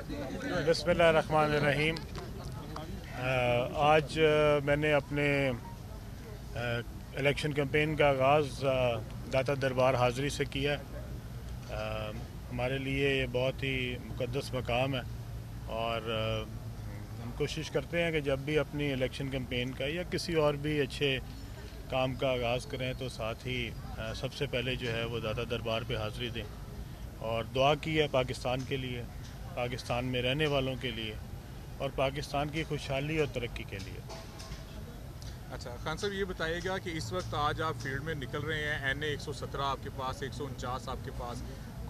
बिस्मिल्लाहिर्रहमानिर्रहीम। आज मैंने अपने इलेक्शन कैंपेन का आगाज़ दाता दरबार हाज़री से किया है। हमारे लिए ये बहुत ही मुक़द्दस मकाम है और हम कोशिश करते हैं कि जब भी अपनी इलेक्शन कैंपेन का या किसी और भी अच्छे काम का आगाज़ करें तो साथ ही सबसे पहले जो है वो दाता दरबार पे हाज़री दें और दुआ की है पाकिस्तान के लिए, पाकिस्तान में रहने वालों के लिए और पाकिस्तान की खुशहाली और तरक्की के लिए। अच्छा खान साहब, ये बताइएगा कि इस वक्त आज आप फील्ड में निकल रहे हैं, NA 117 आपके पास, 149 आपके पास,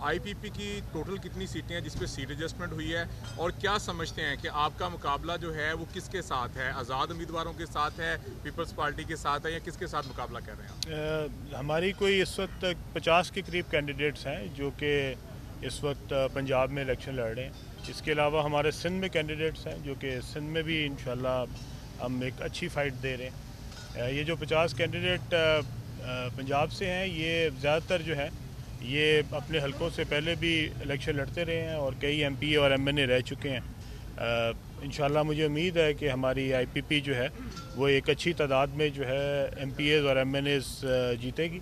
IPP की टोटल कितनी सीटें हैं जिस पे सीट एडजस्टमेंट हुई है, और क्या समझते हैं कि आपका मुकाबला जो है वो किसके साथ है? आज़ाद उम्मीदवारों के साथ है, पीपल्स पार्टी के साथ है, या किसके साथ मुकाबला कर रहे हैं? हमारी कोई इस वक्त 50 के करीब कैंडिडेट्स हैं जो कि इस वक्त पंजाब में इलेक्शन लड़ रहे हैं। इसके अलावा हमारे सिंध में कैंडिडेट्स हैं जो कि सिंध में भी इंशाल्लाह हम एक अच्छी फ़ाइट दे रहे हैं। ये जो 50 कैंडिडेट पंजाब से हैं, ये ज़्यादातर जो है ये अपने हलकों से पहले भी इलेक्शन लड़ते रहे हैं और कई MP और MNA रह चुके हैं। इंशाल्लाह मुझे उम्मीद है कि हमारी IPP जो है वो एक अच्छी तादाद में जो है MPAs और MNAs जीतेगी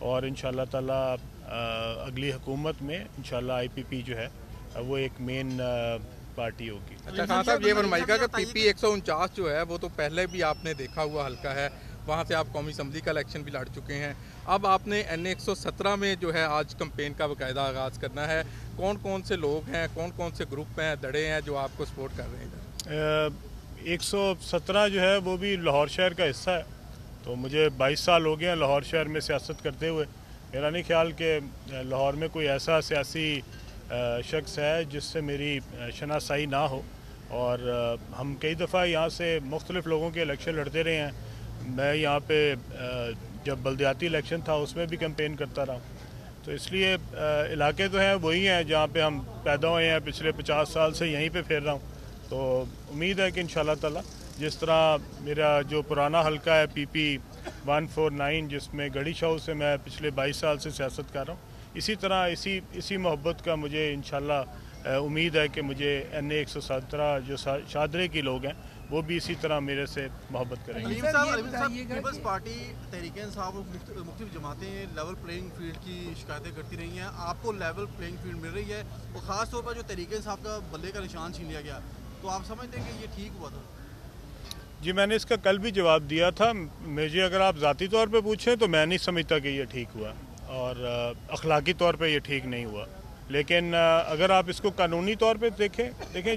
और इंशाल्लाह ताला अगली हुकूमत में इंशाल्लाह IPP जो है वो एक मेन पार्टी होगी। अच्छा खान साहब, ये फरमाइएगा कि PP 149 जो है वो तो पहले भी आपने देखा हुआ हल्का है, वहाँ से आप कौमी असम्बली का इलेक्शन भी लड़ चुके हैं। अब आपने NA 117 में जो है आज कैंपेन का बाकायदा आगाज़ करना है। कौन कौन से लोग हैं, कौन कौन से ग्रुप हैं, दड़े हैं जो आपको सपोर्ट कर रहे हैं? 117 जो है वो भी लाहौर शहर का हिस्सा है, तो मुझे 22 साल हो गए हैं लाहौर शहर में सियासत करते हुए। मेरा नहीं ख्याल कि लाहौर में कोई ऐसा सियासी शख्स है जिससे मेरी शनासाई ना हो और हम कई दफ़ा यहाँ से मुख्तलिफ़ लोगों के इलेक्शन लड़ते रहे हैं। मैं यहाँ पे जब बल्दियाती इलेक्शन था उसमें भी कैंपेन करता रहा, तो इसलिए इलाके तो हैं वही हैं जहाँ पे हम पैदा हुए हैं, पिछले 50 साल से यहीं पे फिर रहा हूँ। तो उम्मीद है कि इंशाल्लाह ताला जिस तरह मेरा जो पुराना हल्का है PP 149 जिसमें गढ़ी शाह से मैं पिछले 22 साल से सियासत कर रहा हूँ, इसी तरह इसी मोहब्बत का मुझे इंशाल्लाह उम्मीद है कि मुझे NA 117 जो शादरे के लोग हैं वो भी इसी तरह मेरे से मोहब्बत करेंगे। पीपल्स पार्टी तहरीक-ए-इंसाफ और मुख्तलिफ जमातें लेवल प्लेइंग फील्ड की शिकायतें करती रही हैं, आपको लेवल प्लेइंग फील्ड मिल रही है और ख़ास तौर पर जो तहरीक-ए-इंसाफ का बल्ले का निशान छीन लिया गया, तो आप समझते हैं कि ये ठीक हुआ था? जी, मैंने इसका कल भी जवाब दिया था। मुझे अगर आप ज़ाती तौर पे पूछें तो मैं नहीं समझता कि ये ठीक हुआ और अखलाकी तौर पे ये ठीक नहीं हुआ, लेकिन अगर आप इसको कानूनी तौर पे देखें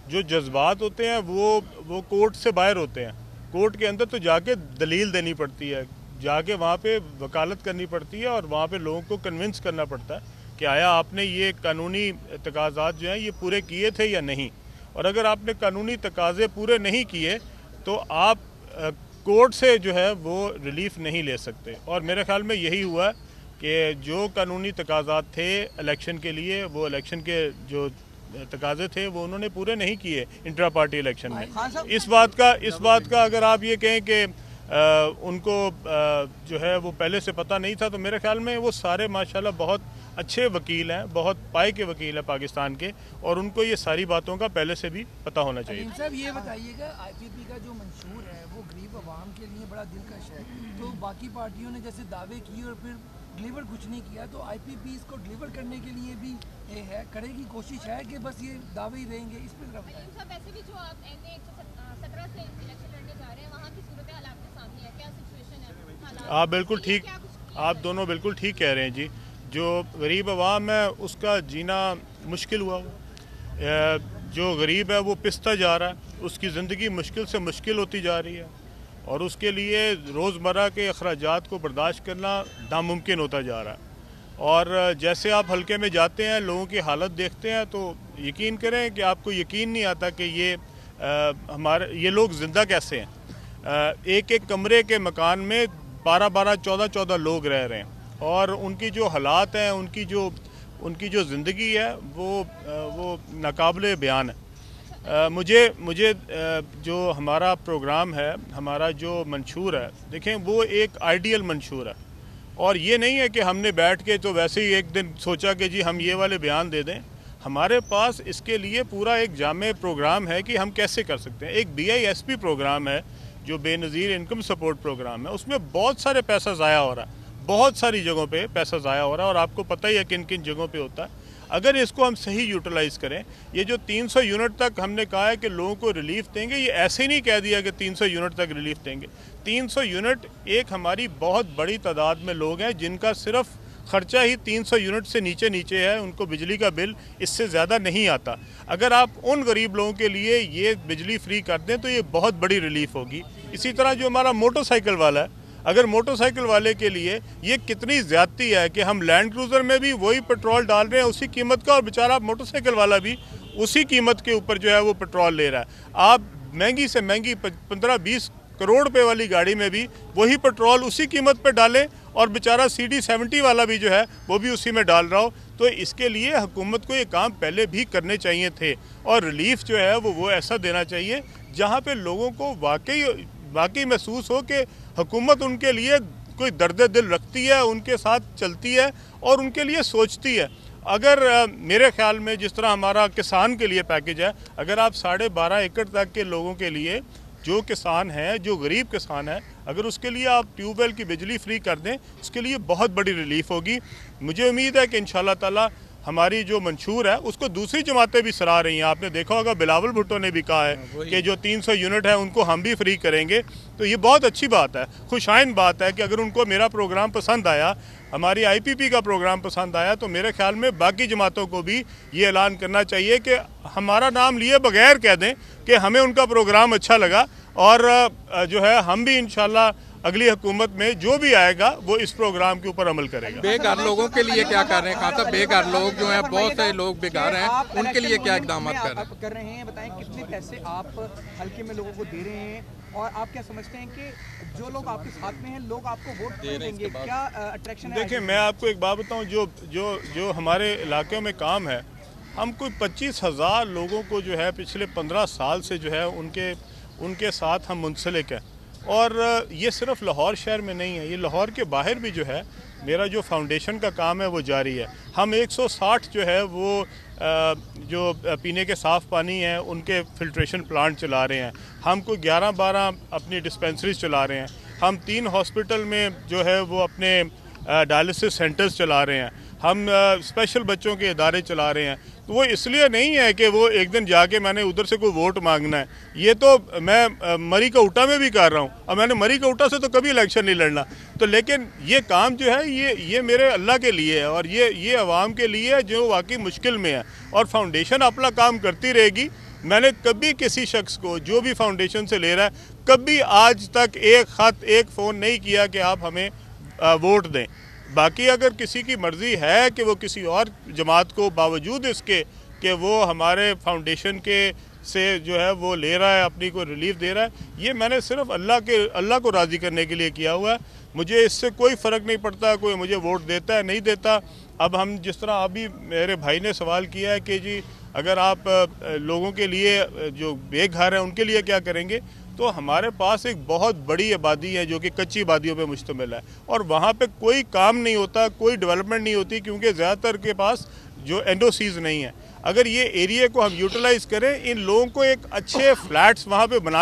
जो जज्बात होते हैं वो कोर्ट से बाहर होते हैं। कोर्ट के अंदर तो जाके दलील देनी पड़ती है, जाके वहाँ पे वकालत करनी पड़ती है और वहाँ पे लोगों को कन्विंस करना पड़ता है कि आया आपने ये कानूनी तकाज़ात जो हैं ये पूरे किए थे या नहीं। और अगर आपने कानूनी तकाज़े पूरे नहीं किए तो आप कोर्ट से जो है वो रिलीफ नहीं ले सकते। और मेरे ख्याल में यही हुआ कि जो कानूनी तकाज़ात थे इलेक्शन के लिए, वो इलेक्शन के जो तकाज़े थे वो उन्होंने पूरे नहीं किए इंट्रा पार्टी इलेक्शन में। इस बात का अगर आप ये कहें कि उनको जो है वो पहले से पता नहीं था, तो मेरे ख्याल में वो सारे माशाल्लाह बहुत अच्छे वकील हैं, बहुत पाए के वकील हैं पाकिस्तान के, और उनको ये सारी बातों का पहले से भी पता होना चाहिए। साहब ये बताइएगा, IPP का जो मंशूर है वो गरीब आवाम के लिए बड़ा दिलकश है, तो बाकी पार्टियों ने जैसे दावे किए और फिर डिलीवर कुछ नहीं किया, तो IPP इसको डिलीवर करने के लिए भी करेगी, कोशिश है कि बस ये दावे ही रहेंगे? इस पर वैसे भी जो आप NA 117 से इलेक्शन लड़ने जा रहे हैं वहाँ की सूरत हाल आपके सामने है, क्या सिचुएशन है? आप बिल्कुल ठीक, आप दोनों बिल्कुल ठीक कह रहे हैं जी। जो गरीब आवाम है उसका जीना मुश्किल हुआ, जो गरीब है वो पिसता जा रहा है, उसकी ज़िंदगी मुश्किल से मुश्किल होती जा रही है और उसके लिए रोज़मर्रा के अखराजात को बर्दाश्त करना नामुमकिन होता जा रहा है। और जैसे आप हल्के में जाते हैं, लोगों की हालत देखते हैं, तो यकीन करें कि आपको यकीन नहीं आता कि ये लोग ज़िंदा कैसे हैं। एक कमरे के मकान में 12-12, 14-14 लोग रह रहे हैं और उनकी जो हालात हैं, उनकी जो ज़िंदगी है वो नाकाबिले बयान है। मुझे जो हमारा प्रोग्राम है, हमारा जो मंशूर है, देखें वो एक आइडियल मंशूर है और ये नहीं है कि हमने बैठ के तो वैसे ही एक दिन सोचा कि जी हम ये वाले बयान दे दें। हमारे पास इसके लिए पूरा एक जामे प्रोग्राम है कि हम कैसे कर सकते हैं। एक BISP प्रोग्राम है जो बेनज़ीर इनकम सपोर्ट प्रोग्राम है, उसमें बहुत सारे पैसा ज़ाया हो रहा है, बहुत सारी जगहों पे पैसा ज़ाया हो रहा है और आपको पता ही है किन किन जगहों पे होता है। अगर इसको हम सही यूटिलाइज़ करें, ये जो 300 यूनिट तक हमने कहा है कि लोगों को रिलीफ देंगे, ये ऐसे ही नहीं कह दिया कि 300 यूनिट तक रिलीफ देंगे। 300 यूनिट एक हमारी बहुत बड़ी तादाद में लोग हैं जिनका सिर्फ खर्चा ही 300 यूनिट से नीचे है, उनको बिजली का बिल इससे ज़्यादा नहीं आता। अगर आप उन गरीब लोगों के लिए ये बिजली फ्री कर दें तो ये बहुत बड़ी रिलीफ होगी। इसी तरह जो हमारा मोटरसाइकिल वाला है, अगर मोटरसाइकिल वाले के लिए ये कितनी ज़्यादती है कि हम लैंड क्रूज़र में भी वही पेट्रोल डाल रहे हैं उसी कीमत का, और बेचारा मोटरसाइकिल वाला भी उसी कीमत के ऊपर जो है वो पेट्रोल ले रहा है। आप महंगी से महंगी 15-20 करोड़ रुपए वाली गाड़ी में भी वही पेट्रोल उसी कीमत पर डालें और बेचारा CD70 वाला भी जो है वो भी उसी में डाल रहा हो। तो इसके लिए हुकूमत को ये काम पहले भी करने चाहिए थे और रिलीफ जो है वो ऐसा देना चाहिए जहाँ पे लोगों को वाकई महसूस हो कि हुकूमत उनके लिए कोई दर्द दिल रखती है, उनके साथ चलती है और उनके लिए सोचती है। अगर मेरे ख्याल में जिस तरह हमारा किसान के लिए पैकेज है, अगर आप 12.5 एकड़ तक के लोगों के लिए, जो किसान है, जो गरीब किसान है, अगर उसके लिए आप ट्यूबवेल की बिजली फ्री कर दें, उसके लिए बहुत बड़ी रिलीफ होगी। मुझे उम्मीद है कि इंशाल्लाह ताला हमारी जो मंशूर है उसको दूसरी जमातें भी सराह रही हैं। आपने देखा होगा बिलावल भुट्टो ने भी कहा है कि जो 300 यूनिट है उनको हम भी फ्री करेंगे। तो ये बहुत अच्छी बात है, खुशाइन बात है कि अगर उनको मेरा प्रोग्राम पसंद आया, हमारी IPP का प्रोग्राम पसंद आया, तो मेरे ख्याल में बाकी जमातों को भी ये ऐलान करना चाहिए कि हमारा नाम लिए बगैर कह दें कि हमें उनका प्रोग्राम अच्छा लगा और जो है हम भी इंशाल्लाह अगली हुकूमत में जो भी आएगा वो इस प्रोग्राम के ऊपर अमल करेगा। बेघर लोगों के लिए क्या कर रहे हैं खान साहब? बेघर लोग जो हैं, बहुत सारे लोग बेघर हैं, उनके लिए क्या इकदाम कर रहे हैं? बताएं कितने पैसे आप हल्के में लोगों को दे रहे हैं और आप क्या समझते हैं कि जो लोग आपके साथ में हैं, लोग आपको वोट देंगे, क्या अट्रैक्शन है? देखिए, मैं आपको एक बात बताऊं, जो हमारे इलाके में काम है, हम कोई 25,000 लोगों को जो है पिछले 15 साल से जो है उनके साथ हम मुंसलिक हैं। और ये सिर्फ लाहौर शहर में नहीं है, ये लाहौर के बाहर भी जो है मेरा जो फाउंडेशन का काम है वो जारी है। हम 160 जो है वो जो पीने के साफ़ पानी हैं उनके फिल्ट्रेशन प्लांट चला रहे हैं। हम कोई 11-12 अपनी डिस्पेंसरीज चला रहे हैं। हम 3 हॉस्पिटल में जो है वो अपने डायलिसिस सेंटर्स चला रहे हैं। हम स्पेशल बच्चों के इदारे चला रहे हैं। तो वो इसलिए नहीं है कि वो एक दिन जाके मैंने उधर से कोई वोट मांगना है। ये तो मैं मरी का उटा में भी कर रहा हूँ, और मैंने मरी का उटा से तो कभी इलेक्शन नहीं लड़ना। तो लेकिन ये काम जो है ये मेरे अल्लाह के लिए है और ये अवाम के लिए है जो वाकई मुश्किल में है, और फाउंडेशन अपना काम करती रहेगी। मैंने कभी किसी शख्स को जो भी फाउंडेशन से ले रहा है, कभी आज तक एक ख़त, एक फ़ोन नहीं किया कि आप हमें वोट दें। बाकी अगर किसी की मर्ज़ी है कि वो किसी और जमात को बावजूद इसके कि वो हमारे फाउंडेशन के से जो है वो ले रहा है, अपनी को रिलीफ दे रहा है, ये मैंने सिर्फ अल्लाह को राज़ी करने के लिए किया हुआ है। मुझे इससे कोई फ़र्क नहीं पड़ता कोई मुझे वोट देता है नहीं देता। अब हम जिस तरह अभी मेरे भाई ने सवाल किया है कि जी अगर आप लोगों के लिए जो बेघर हैं उनके लिए क्या करेंगे, तो हमारे पास एक बहुत बड़ी आबादी है जो कि कच्ची आबादियों पे मुश्तमिल है और वहाँ पे कोई काम नहीं होता, कोई डेवलपमेंट नहीं होती, क्योंकि ज़्यादातर के पास जो NOCs नहीं है। अगर ये एरिया को हम यूटिलाइज़ करें, इन लोगों को एक अच्छे फ्लैट्स वहाँ पे बना